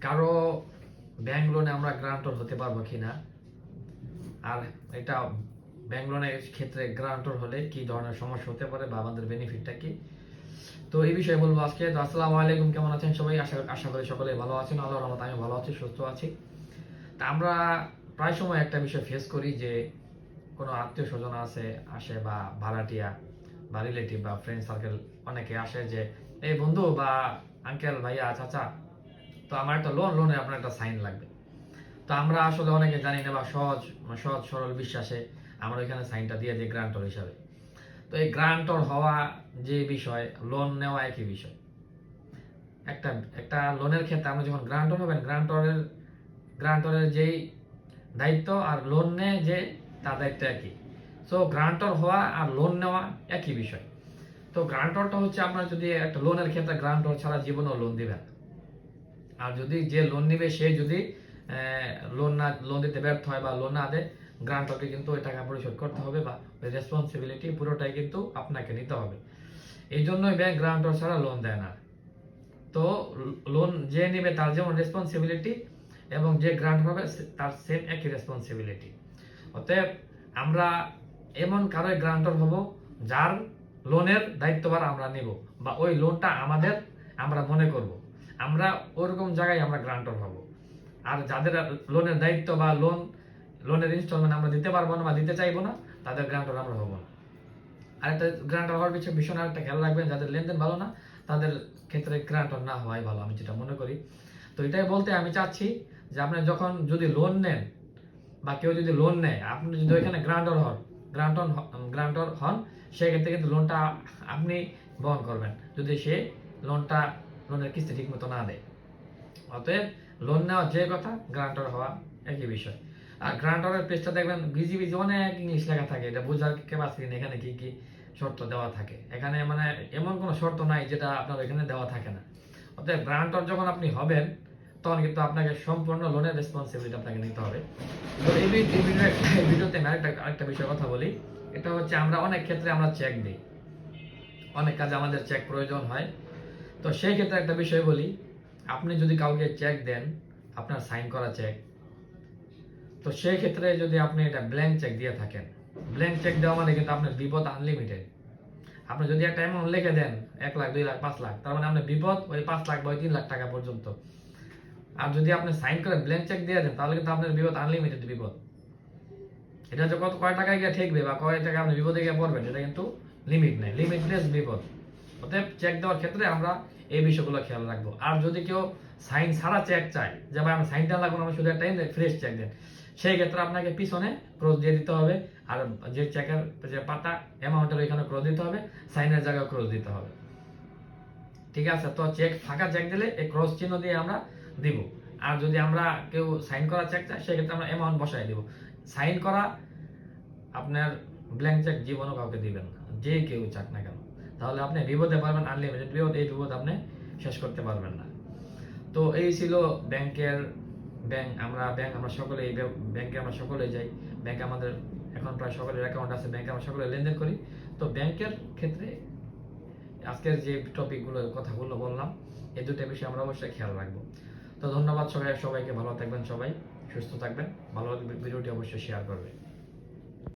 কারো ব্যাংক লোনে আমরা গ্রান্টর হতে পারবো কিনা, আর এটা ব্যাংক লোনের ক্ষেত্রে গ্রান্টর হলে কি ধরনের সমস্যা হতে পারে বা আমাদের বেনিফিটটা কি, তো এই বিষয়ে বলবো আজকে। তো আসসালামু আলাইকুম, কেমন আছেন সবাই? আশা করি সকলে ভালো আছেন। আল্লাহর রহমতে আমি ভালো আছি, সুস্থ আছি। তা আমরা প্রায় সময় একটা বিষয় ফেস করি যে কোনো আত্মীয় স্বজন আসে বা ভাড়াটিয়া বা রিলেটিভ বা ফ্রেন্ড সার্কেল অনেকে আসে যে এই বন্ধু বা আঙ্কেল, ভাইয়া, চাচা, তো আমার একটা লোনের আপনার একটা সাইন লাগবে। তো আমরা আসলে অনেকে জানি না বা সহজ সরল বিশ্বাসে আমরা এখানে সাইনটা দিয়ে দিই গ্রান্টর হিসাবে। তো এই গ্রান্টর হওয়া যে বিষয়, লোন নেওয়া একই বিষয়। একটা একটা লোনের ক্ষেত্রে আপনি যখন গ্রান্টর হবেন, গ্রান্টরের যেই দায়িত্ব আর লোন নেয় যে তার দায়িত্ব একই। সো গ্রান্টর হওয়া আর লোন নেওয়া একই বিষয়। তো গ্রান্টরটা হচ্ছে আপনার যদি একটা লোনের ক্ষেত্রে গ্রান্টর ছাড়া জীবনেও লোন দিবেন। আর যদি যে লোন নিবে সে যদি লোন দিতে ব্যর্থ হয় বা লোন না দেয়, গ্রান্টরকে কিন্তু ওই টাকা পরিশোধ করতে হবে বা রেসপন্সিবিলিটি পুরোটাই কিন্তু আপনাকে নিতে হবে। এই জন্যই ব্যাংক গ্রান্টর ছাড়া লোন দেয় না। তো লোন যে নেবে তার যেমন রেসপন্সিবিলিটি এবং যে গ্রান্ট হবে তার সেম একই রেসপন্সিবিলিটি। অতএব আমরা এমন কারোই গ্রান্টর হব যার লোনের দায়িত্বভার আমরা নেব বা ওই লোনটা আমাদের আমরা মনে করব, আমরা ওরকম জায়গায় আমরা গ্রান্টর হব। আর যাদের লোনের দায়িত্ব বা লোনের ইনস্টলমেন্ট আমরা দিতে পারবো না বা দিতে চাইবো না, তাদের গ্রান্টর আমরা হবো না। আরেকটা গ্রান্টর হওয়ার পিছনে ভীষণ আরেকটা খেয়াল রাখবেন, যাদের লেনদেন ভালো না তাদের ক্ষেত্রে গ্রান্টর না হওয়াই ভালো, আমি যেটা মনে করি। তো এটাই বলতে আমি চাচ্ছি যে আপনি যখন যদি লোন নেন বা কেউ যদি লোন নেয়, আপনি যদি ওইখানে গ্রান্টর হন সেক্ষেত্রে কিন্তু লোনটা আপনি বহন করবেন যদি সে লোনের কিস্তি ঠিক মতো না দেয়। অতএব লোন নেওয়া যে কথা, গ্রান্টর হওয়া একই বিষয়। আর গ্রান্টরের পেজটা দেখবেন বিজি অনেক ইংলিশ লেখা থাকে, এটা বোঝার ক্যাপাসিটি নেই এখানে কি কি শর্ত দেওয়া থাকে। এখানে মানে এমন কোনো শর্ত নাই যেটা আপনার এখানে দেওয়া থাকে না। অতএব গ্রান্টর যখন আপনি হবেন তখন কিন্তু আপনাকে সম্পূর্ণ লোনের রেসপন্সিবিলিটি আপনাকে নিতে হবে। তো এই ভিডিওতে আমি আরেকটা বিষয় কথা বলি। এটা হচ্ছে আমরা অনেক ক্ষেত্রে আমরা চেক দিই, অনেক কাজে আমাদের চেক প্রয়োজন হয়। তো সেই ক্ষেত্রে একটা বিষয় বলি, আপনি যদি কাউকে চেক দেন, আপনার সাইন করা চেক, তো সেই ক্ষেত্রে যদি আপনি এটা ব্ল্যাঙ্ক চেক দিয়ে থাকেন, ব্ল্যাঙ্ক চেক দেওয়া মানে কিন্তু আপনার বিপদ আনলিমিটেড। আপনি যদি একটা অ্যামাউন্ট লিখে দেন 1 লাখ, 2 লাখ, 5 লাখ, তার মানে আপনার বিপদ ওই 5 লাখ বা 3 লাখ টাকা পর্যন্ত। আর যদি আপনি সাইন করে ব্ল্যাঙ্ক চেক দিয়ে দেন, তাহলে কিন্তু আপনার বিপদ আনলিমিটেড বিপদ। এটা যে কয় টাকায় গিয়ে ঠেকবে বা কয় টাকা আপনি বিপদে গিয়ে পড়বেন, এটা কিন্তু লিমিট নেই, লিমিটলেস বিপদ। অতএব চেক দেওয়ার ক্ষেত্রে আমরা এই বিষয়গুলো খেয়াল রাখবো। আর যদি কেউ সাইন ছাড়া চেক চায়, যে ভাই আমি সাইনটা লাগবো না, আমি শুধু একটা ফ্রেশ চেক দেন, সেই ক্ষেত্রে আপনাকে পিছনে ক্রস দিয়ে দিতে হবে। আর যে চেকের যে পাতা অ্যামাউন্টের ওইখানে ক্রস দিতে হবে, সাইনের জায়গায় ক্রস দিতে হবে। ঠিক আছে? তো ফাঁকা চেক দিলে এই ক্রস চিহ্ন দিয়ে আমরা দিব। আর যদি আমরা কেউ সাইন করা চেক চাই, সেক্ষেত্রে আমরা অ্যামাউন্ট বসাই দিব। সাইন করা আপনার ব্ল্যাঙ্ক চেক জীবনও কাউকে দিবেন না, যে কেউ চাক না কেন। তাহলে আপনি বিপদে পারবেন আনলিমিটেড বিপদ, এই বিপদ আপনি শেষ করতে পারবেন না। তো এই ছিল আমরা সকলে ব্যাংকে আমরা সকলে যাই। ব্যাংকে আমাদের এখন প্রায় সকলের অ্যাকাউন্ট আছে, ব্যাংকে আমরা সকলে লেনদেন করি। তো ব্যাংকের ক্ষেত্রে আজকের যে কথাগুলো বললাম, এই দুটো বিষয় আমরা অবশ্যই খেয়াল রাখবো। তো ধন্যবাদ সবাইকে, ভালো থাকবেন, সবাই সুস্থ থাকবেন, ভালো ভিডিওটি অবশ্যই শেয়ার করবেন।